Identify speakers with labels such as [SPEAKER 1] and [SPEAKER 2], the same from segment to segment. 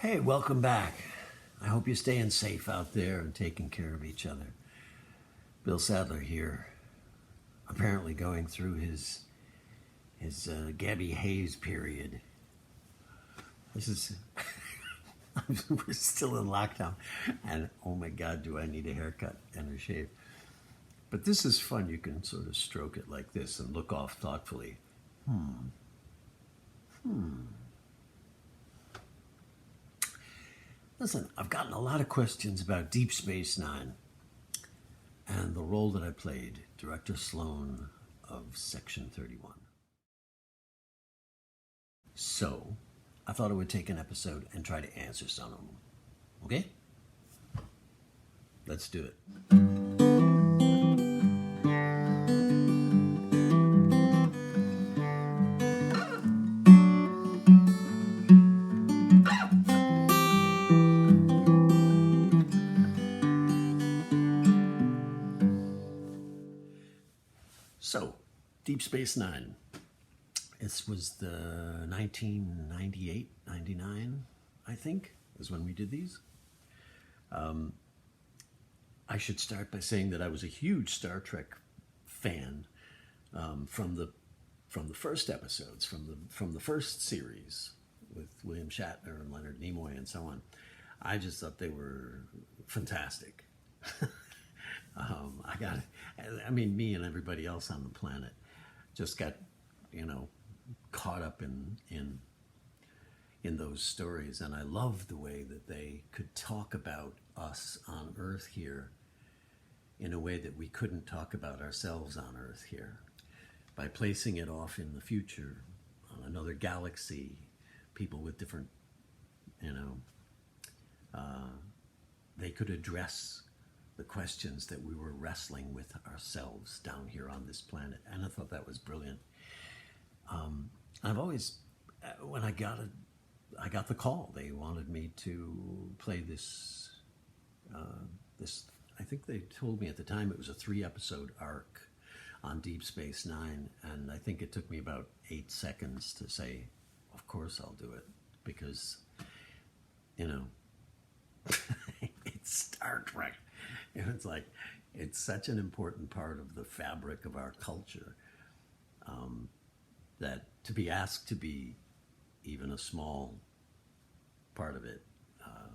[SPEAKER 1] Hey, welcome back. I hope you're staying safe out there and taking care of each other. Bill Sadler here, apparently going through his Gabby Hayes period. This is we're still in lockdown, and oh my God, do I need a haircut and a shave? But this is fun. You can sort of stroke it like this and look off thoughtfully. Listen, I've gotten a lot of questions about Deep Space Nine and the role that I played, Director Sloan of Section 31. So, I thought I would take an episode and try to answer some of them. Okay? Let's do it. So, Deep Space Nine. This was the 1998, 99, I think, is when we did these. I should start by saying that I was a huge Star Trek fan from the first episodes, from the first series with William Shatner and Leonard Nimoy and so on. I just thought they were fantastic. Me and everybody else on the planet just got, caught up in those stories. And I loved the way that they could talk about us on Earth here in a way that we couldn't talk about ourselves on Earth here. By placing it off in the future, on another galaxy, people with different, they could address the questions that we were wrestling with ourselves down here on this planet. And I thought that was brilliant. I've always, when I got the call, they wanted me to play this, I think they told me at the time it was a 3-episode arc on Deep Space Nine. And I think it took me about 8 seconds to say, of course I'll do it, because, it's Star Trek. It's like, it's such an important part of the fabric of our culture that to be asked to be even a small part of it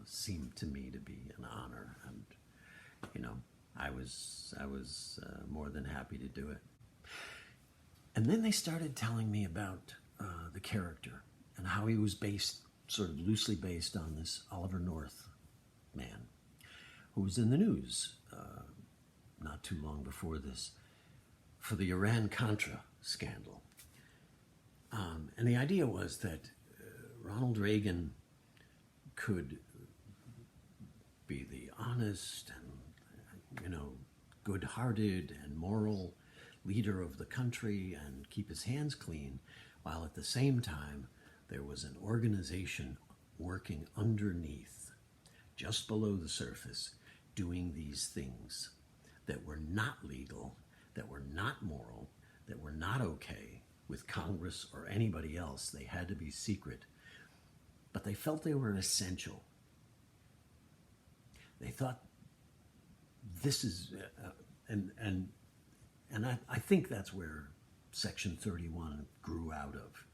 [SPEAKER 1] seemed to me to be an honor. And, I was more than happy to do it. And then they started telling me about the character and how he was sort of loosely based on this Oliver North man who was in the news not too long before this for the Iran-Contra scandal. And the idea was that Ronald Reagan could be the honest and, good-hearted and moral leader of the country and keep his hands clean, while at the same time there was an organization working underneath, just below the surface, doing these things that were not legal, that were not moral, that were not okay with Congress or anybody else. They had to be secret, but they felt they were essential. They thought this is, I think that's where Section 31 grew out of.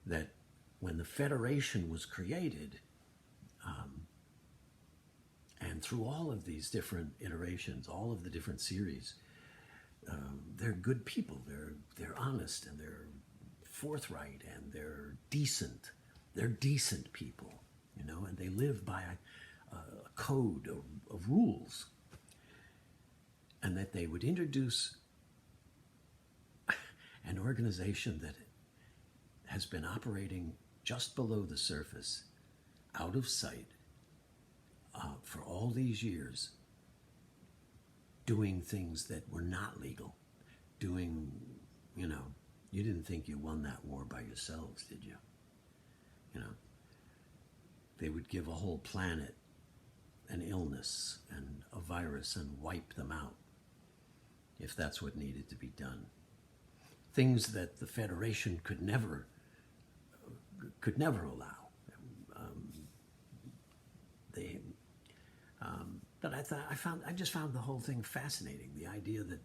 [SPEAKER 1] That when the Federation was created, and through all of these different iterations, all of the different series, they're good people. They're honest and they're forthright and they're decent. They're decent people, and they live by a code of rules. And that they would introduce an organization that has been operating just below the surface, out of sight, for all these years, doing things that were not legal, doing, you didn't think you won that war by yourselves, did you? They would give a whole planet an illness and a virus and wipe them out if that's what needed to be done. Things that the Federation could never allow. they, but I just found the whole thing fascinating. The idea that,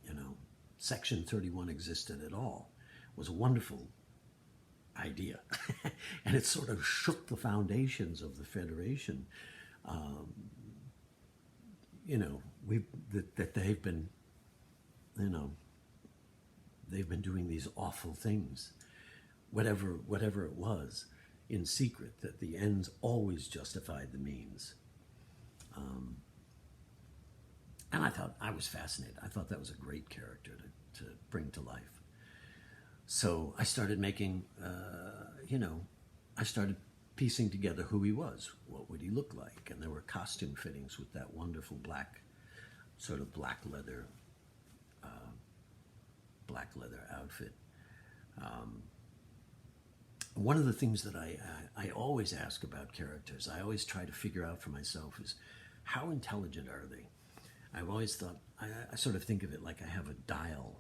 [SPEAKER 1] you know, Section 31 existed at all was a wonderful idea. And it sort of shook the foundations of the Federation. You know, that they've been, you know, they've been doing these awful things, whatever it was, in secret, that the ends always justified the means. And I was fascinated. I thought that was a great character to bring to life. So I started making, I started piecing together who he was. What would he look like? And there were costume fittings with that wonderful black leather outfit. One of the things that I always ask about characters, I always try to figure out for myself, is how intelligent are they? I've always thought, I sort of think of it like I have a dial,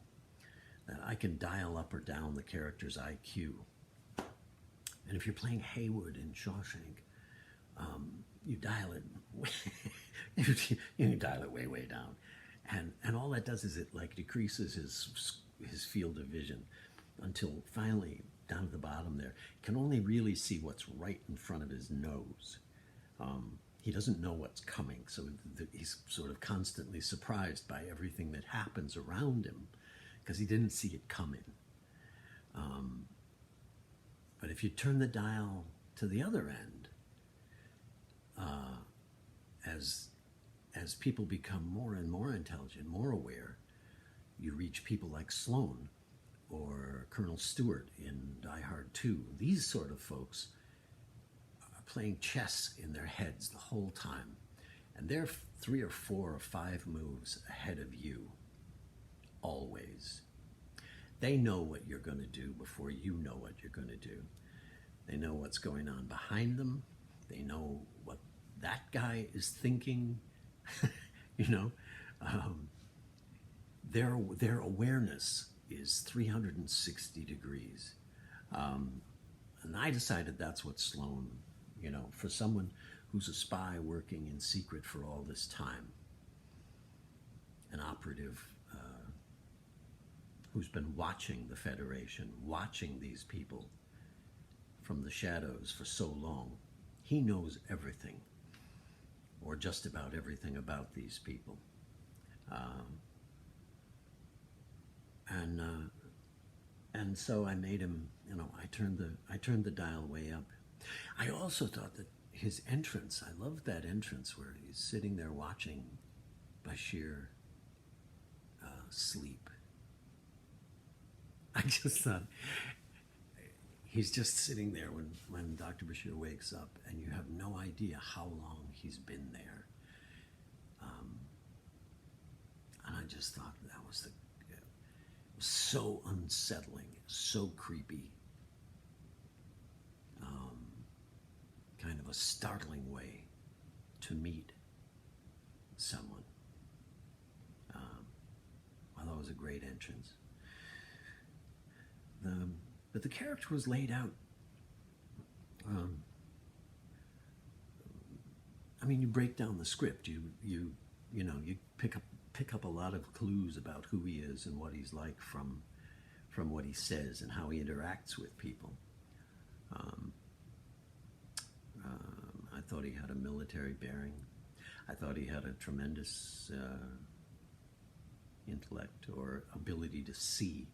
[SPEAKER 1] that I can dial up or down the character's IQ. And if you're playing Haywood in Shawshank, you dial it, you dial it way, way down. And all that does is it like decreases his field of vision until finally, down at the bottom there, can only really see what's right in front of his nose. He doesn't know what's coming, so he's sort of constantly surprised by everything that happens around him because he didn't see it coming. But if you turn the dial to the other end, as people become more and more intelligent, more aware, you reach people like Sloane or Colonel Stewart in Die Hard 2. These sort of folks are playing chess in their heads the whole time, and they're 3 or 4 or 5 moves ahead of you, always. They know what you're going to do before you know what you're going to do. They know what's going on behind them. They know what that guy is thinking. You know, their awareness is 360 degrees. And I decided that's what Sloane, you know, for someone who's a spy working in secret for all this time, an operative who's been watching the Federation, watching these people from the shadows for so long, he knows everything, or just about everything about these people. And so I made him, you know, I turned the dial way up. I also thought that his entrance, I loved that entrance where he's sitting there watching Bashir sleep. I just thought, he's just sitting there when Dr. Bashir wakes up, and you have no idea how long he's been there. And I just thought that was it was so unsettling, so creepy, kind of a startling way to meet someone. Well, that was a great entrance. But the character was laid out. I mean, you break down the script. You pick up a lot of clues about who he is and what he's like from what he says and how he interacts with people. I thought he had a military bearing. I thought he had a tremendous intellect or ability to see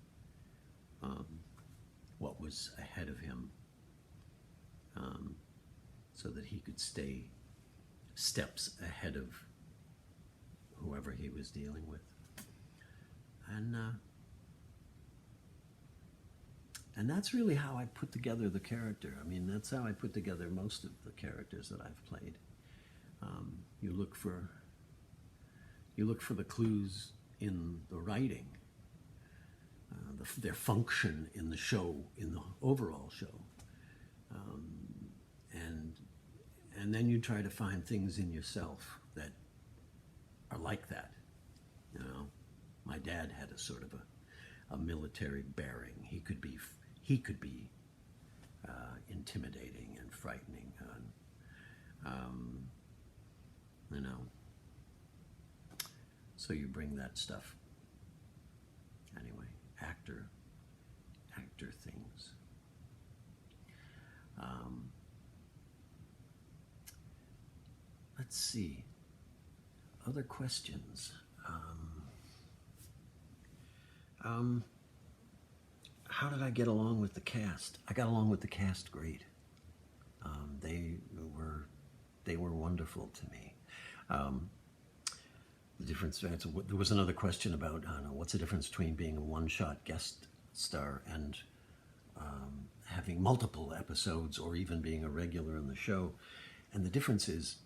[SPEAKER 1] what was ahead of him, so that he could stay steps ahead of whoever he was dealing with. And that's really how I put together the character. I mean, that's how I put together most of the characters that I've played. You look for the clues in the writing, their function in the show, in the overall show, and then you try to find things in yourself that are like that. You know, my dad had a sort of a military bearing. He could be intimidating and frightening. You know, so you bring that stuff. Anyway, actor things. Let's see. Other questions. How did I get along with the cast? I got along with the cast great. They were wonderful to me. The difference. There was another question about, I don't know, what's the difference between being a one-shot guest star and having multiple episodes, or even being a regular in the show. And the difference is,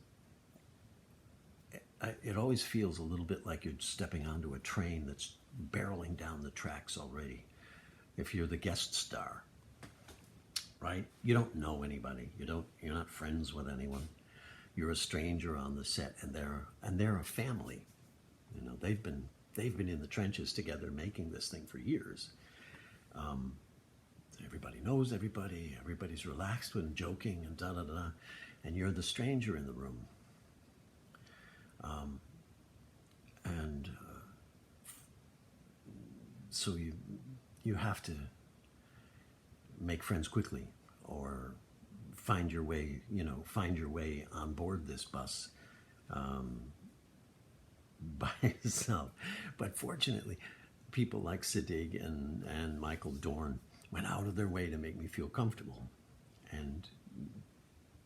[SPEAKER 1] it always feels a little bit like you're stepping onto a train that's barreling down the tracks already. If you're the guest star, right? You don't know anybody. You're not friends with anyone. You're a stranger on the set, and they're a family. You know, they've been in the trenches together making this thing for years. Everybody knows everybody. Everybody's relaxed and joking and da-da-da. And you're the stranger in the room. So you have to make friends quickly, or find your way on board this bus by yourself. But fortunately, people like Siddig and Michael Dorn went out of their way to make me feel comfortable and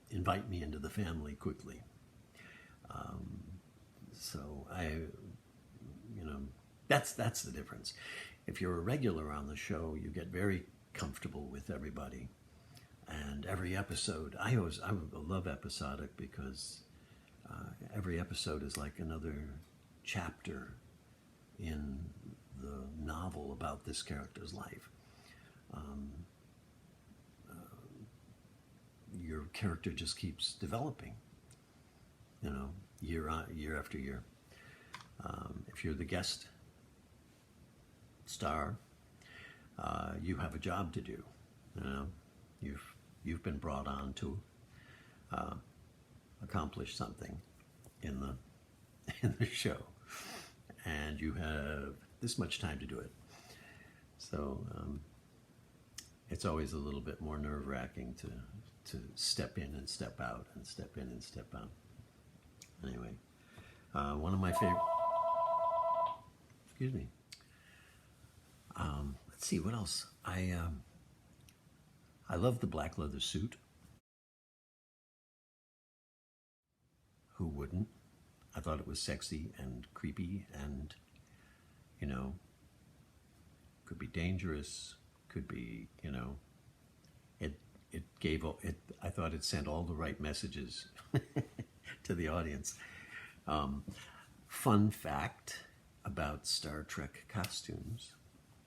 [SPEAKER 1] invite me into the family quickly. So that's the difference. If you're a regular on the show, you get very comfortable with everybody. And every episode, I love episodic, because every episode is like another chapter in the novel about this character's life. Your character just keeps developing, year after year. If you're the guest star, you have a job to do. You've been brought on to accomplish something in the show, and you have this much time to do it. So it's always a little bit more nerve-wracking to step in and step out, and step in and step out. Anyway, one of my favorite. Excuse me. Let's see, what else? I love the black leather suit. Who wouldn't? I thought it was sexy and creepy, and could be dangerous, could be, it gave it. I thought it sent all the right messages to the audience. Fun fact about Star Trek costumes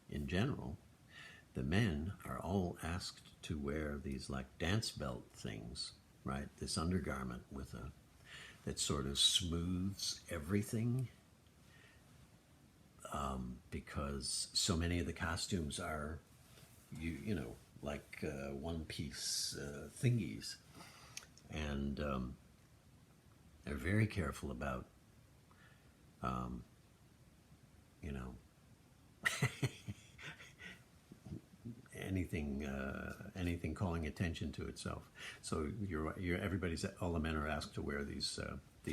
[SPEAKER 1] in general: the men are all asked to wear these like dance belt things, right? This undergarment that sort of smooths everything, because so many of the costumes are, like one-piece thingies, and they're very careful about, anything calling attention to itself. So all the men are asked to wear these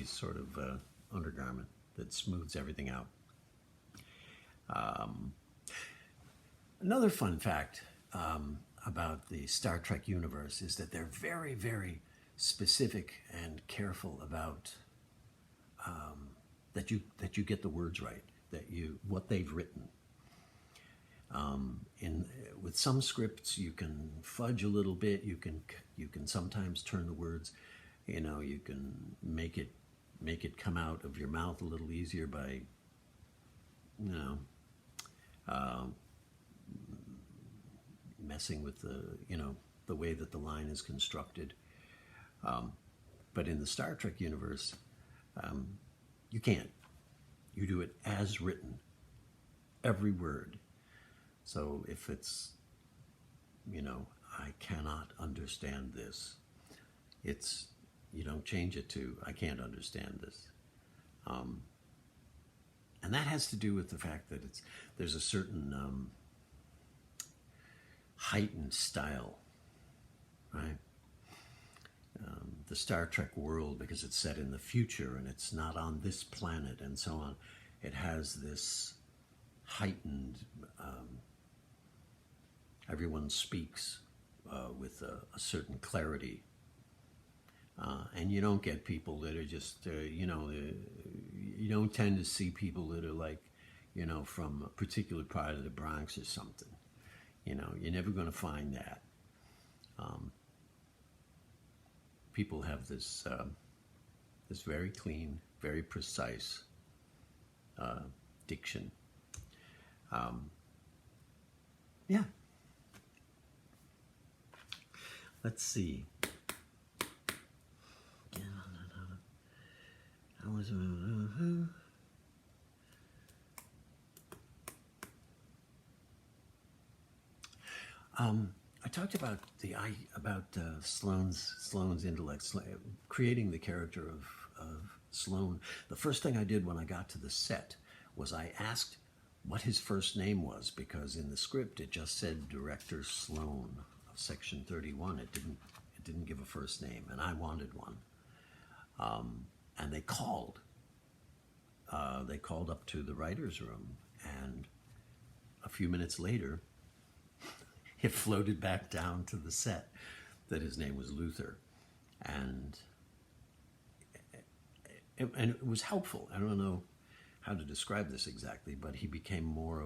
[SPEAKER 1] sort of undergarment that smooths everything out. Another fun fact about the Star Trek universe is that they're very, very specific and careful about that you get the words right, what they've written. With some scripts, you can fudge a little bit. You can sometimes turn the words. You can make it come out of your mouth a little easier by, messing with the way that the line is constructed. But in the Star Trek universe, you can't. You do it as written, every word. So if it's, I cannot understand this, It's, you don't change it to, I can't understand this. And that has to do with the fact that there's a certain heightened style, right? The Star Trek world, because it's set in the future and it's not on this planet and so on, it has this heightened, everyone speaks with a certain clarity. And you don't get people that are just, you don't tend to see people that are like, from a particular part of the Bronx or something. You're never going to find that. People have this very clean, very precise diction. Yeah. Let's see. I talked about Sloane's intellect, creating the character of Sloane. The first thing I did when I got to the set was I asked what his first name was, because in the script it just said Director Sloane of Section 31. It didn't give a first name, and I wanted one. And they called. They called up to the writer's room, and a few minutes later, it floated back down to the set that his name was Luther. And it was helpful. I don't know how to describe this exactly, but he became more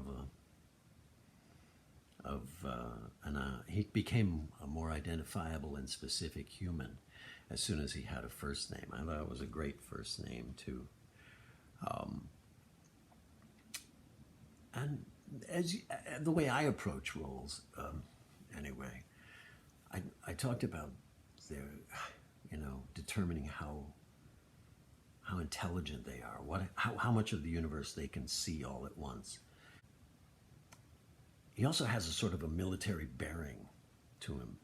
[SPEAKER 1] he became a more identifiable and specific human as soon as he had a first name. I thought it was a great first name too. And the way I approach roles, anyway, I talked about their, determining how intelligent they are, how much of the universe they can see all at once. He also has a sort of a military bearing to him.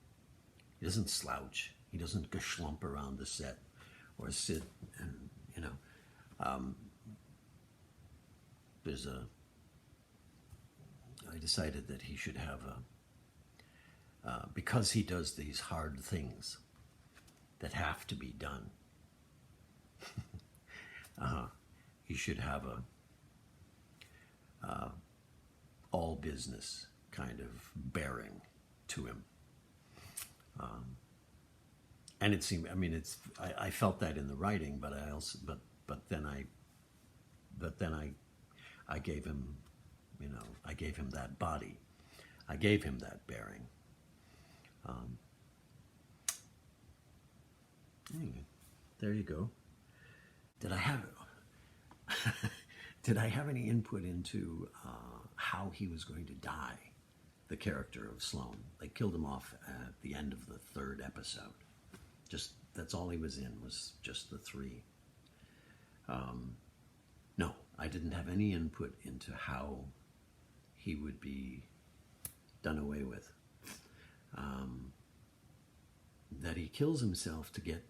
[SPEAKER 1] He doesn't slouch. He doesn't geschlump around the set or sit and, I decided that he should have because he does these hard things that have to be done, he should have a all business kind of bearing to him. And it seemed, I felt that in the writing, but then I gave him, I gave him that body. I gave him that bearing. Anyway, there you go. Did I have any input into how he was going to die, the character of Sloane? They killed him off at the end of the third episode. That's all he was in, was just the three. No, I didn't have any input into how he would be done away with. That he kills himself to get,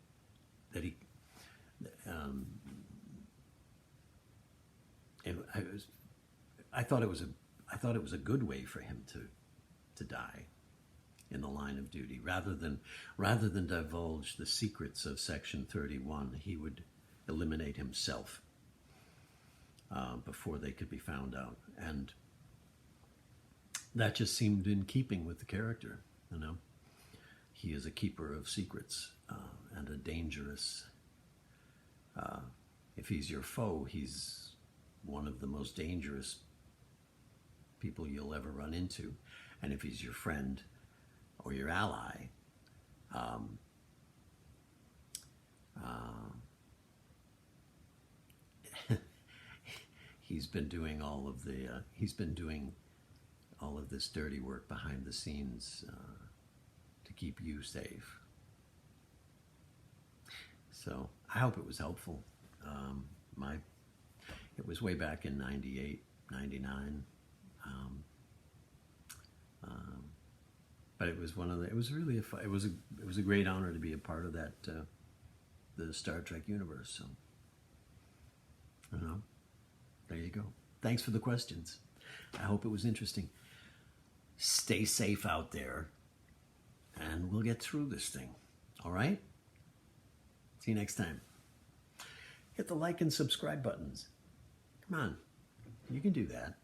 [SPEAKER 1] that he, I thought it was a good way for him to die in the line of duty. Rather than divulge the secrets of Section 31, he would eliminate himself before they could be found out. And that just seemed in keeping with the character, He is a keeper of secrets and a dangerous, if he's your foe, he's one of the most dangerous people you'll ever run into. And if he's your friend or your ally, he's been doing all of this dirty work behind the scenes to keep you safe. So I hope it was helpful. It was way back in 98, 99. But it was it was really it was a great honor to be a part of that, the Star Trek universe. So, there you go. Thanks for the questions. I hope it was interesting. Stay safe out there, and we'll get through this thing. All right? See you next time. Hit the like and subscribe buttons. Come on. You can do that.